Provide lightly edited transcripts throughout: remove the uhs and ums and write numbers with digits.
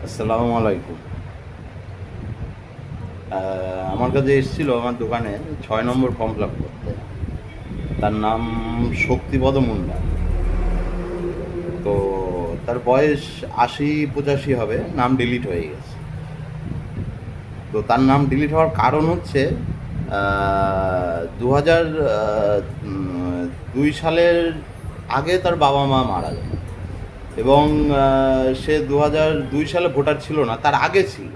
আসসালামু আলাইকুম। আমার কাছে এসেছিল আমার দোকানে ৬ নম্বর ফর্ম ফিল আপ করতে। তার নাম শক্তিপদ মুন্ডা। তো তার বয়স ৮০-৮৫ হবে, নাম ডিলিট হয়ে গেছে। তো তার নাম ডিলিট হওয়ার কারণ হচ্ছে ২০০২ সালের আগে তার বাবা মা মারা যায়, এবং সে ২০০২ সালে ভোটার ছিল না, তার আগে ছিল।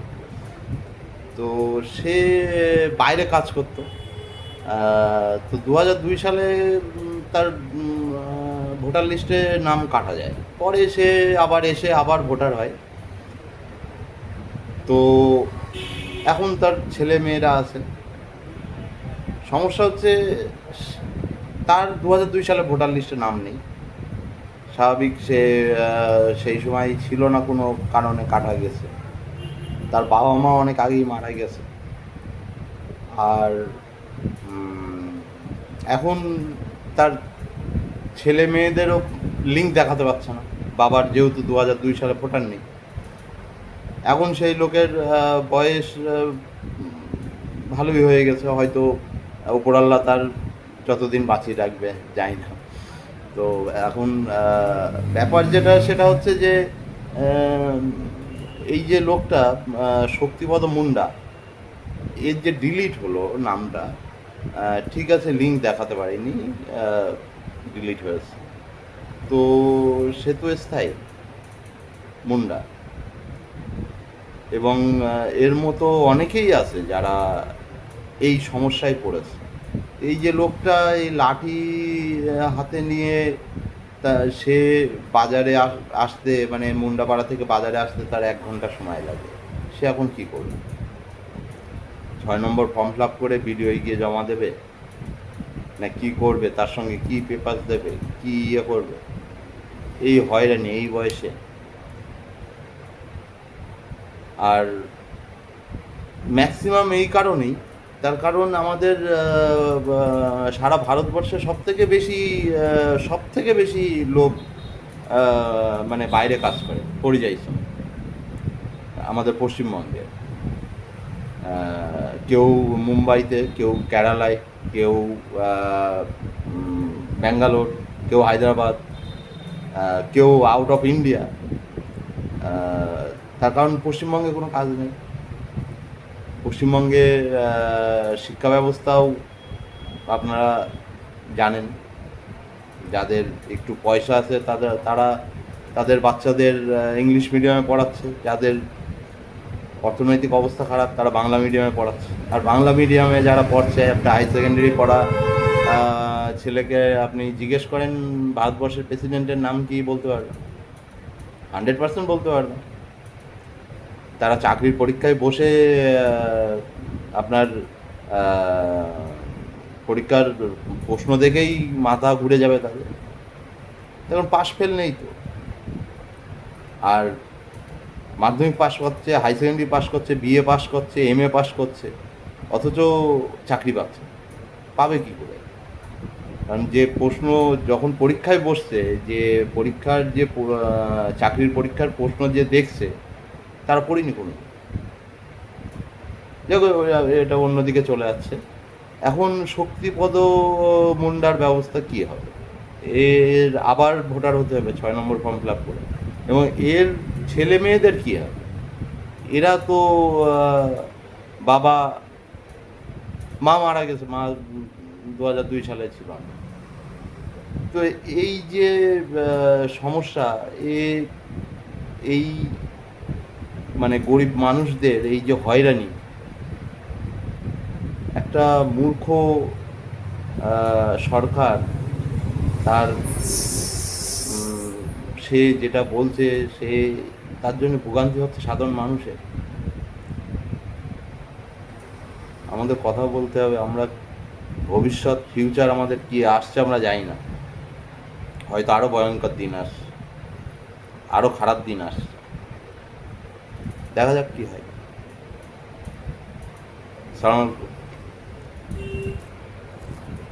তো সে বাইরে কাজ করতো। তো ২০০২ সালে তার ভোটার লিস্টে নাম কাটা যায়, পরে সে আবার এসে আবার ভোটার হয়। তো এখন তার ছেলে মেয়েরা আছে। সমস্যা হচ্ছে তার ২০০২ সালে ভোটার লিস্টে নাম নেই। স্বাভাবিক, সে সেই সময় ছিল না, কোনো কারণে কাটা গেছে। তার বাবা মা অনেক আগেই মারা গেছে। আর এখন তার ছেলে মেয়েদেরও লিঙ্ক দেখাতে পারছে না, বাবার যেহেতু ২০০২ সালে ভোটার নেই। এখন সেই লোকের বয়স ভালোই হয়ে গেছে, হয়তো উপরাল্লা তার যতদিন বাঁচিয়ে রাখবে জানি না। তো এখন ব্যাপার যেটা সেটা হচ্ছে যে আহ, এই যে লোকটা শক্তিপদ মুন্ডা, এর যে ডিলিট হলো নামটা, ঠিক আছে, লিঙ্ক দেখাতে পারিনি, ডিলিট হয়েছে। তো সে তো স্থায়ী মুন্ডা, এবং এর মতো অনেকেই আছে যারা এই সমস্যায় পড়েছে। এই যে লোকটা এই লাঠি হাতে নিয়ে, তা সে বাজারে আসতে, মানে মুন্ডাপাড়া থেকে বাজারে আসতে তার ১ ঘন্টা সময় লাগে। সে এখন কি করবে? ৬ নম্বর ফর্ম ফিল আপ করে বিডিওয় গিয়ে জমা দেবে, না কি করবে? তার সঙ্গে কি পেপার দেবে, কি করবে? এই হয়রানি এই বয়সে। আর ম্যাক্সিমাম এই কারণেই, তার কারণ আমাদের সারা ভারতবর্ষে সব থেকে বেশি লোক মানে বাইরে কাজ করে, পরিযায়ী শ্রমিক আমাদের পশ্চিমবঙ্গে। কেউ মুম্বাইতে, কেউ কেরালায়, কেউ ব্যাঙ্গালোর, কেউ হায়দ্রাবাদ, কেউ আউট অফ ইন্ডিয়া। তার কারণ পশ্চিমবঙ্গে কোনো কাজ নেই। পশ্চিমবঙ্গে শিক্ষা ব্যবস্থাও আপনারা জানেন, যাদের একটু পয়সা আছে তারা তাদের বাচ্চাদের ইংলিশ মিডিয়ামে পড়াচ্ছে, যাদের অর্থনৈতিক অবস্থা খারাপ তারা বাংলা মিডিয়ামে পড়াচ্ছে। আর বাংলা মিডিয়ামে যারা পড়ছে, একটা হাই সেকেন্ডারি পড়া ছেলেকে আপনি জিজ্ঞেস করেন ভারতবর্ষের প্রেসিডেন্টের নাম কি, বলতে পারবেন? 100% বলতে পারবেন। তারা চাকরির পরীক্ষায় বসে আপনার পরীক্ষার প্রশ্ন দেখেই মাথা ঘুরে যাবে তাদের। তখন পাস ফেল নেই তো। আর মাধ্যমিক পাস করছে, হাই সেকেন্ডারি পাস করছে, বিএ পাস করছে, এমএ পাস করছে, অথচ চাকরি পাচ্ছে। পাবে কী করে? কারণ যে প্রশ্ন যখন পরীক্ষায় বসছে, যে পরীক্ষার যে চাকরির পরীক্ষার প্রশ্ন যে দেখছে, তারা পড়েনি কোনো। দেখো, এটা অন্যদিকে চলে যাচ্ছে। এখন শক্তিপদ মুন্ডার ব্যবস্থা কী হবে? এর আবার ভোটার হতে হবে ৬ নম্বর ফর্ম ফিল আপ করে, এবং এর ছেলে মেয়েদের কী হবে? এরা তো বাবা মা মারা গেছে, মা ২০০২ সালে ছিল না। তো এই যে সমস্যা, এ এই মানে গরিব মানুষদের এই যে হয়রানি, একটা মূর্খ সরকার, তার সে যেটা বলছে, সে তার জন্য ভোগান্তি হচ্ছে সাধারণ মানুষের। আমাদের কথা বলতে হবে। আমরা ভবিষ্যৎ ফিউচার আমাদের কি আসছে আমরা জানি না, হয়তো আরও ভয়ঙ্কর দিন আসছে, আরও খারাপ দিন আসছে। দেখা যাক কী হয়। সালাম আলাইকুম।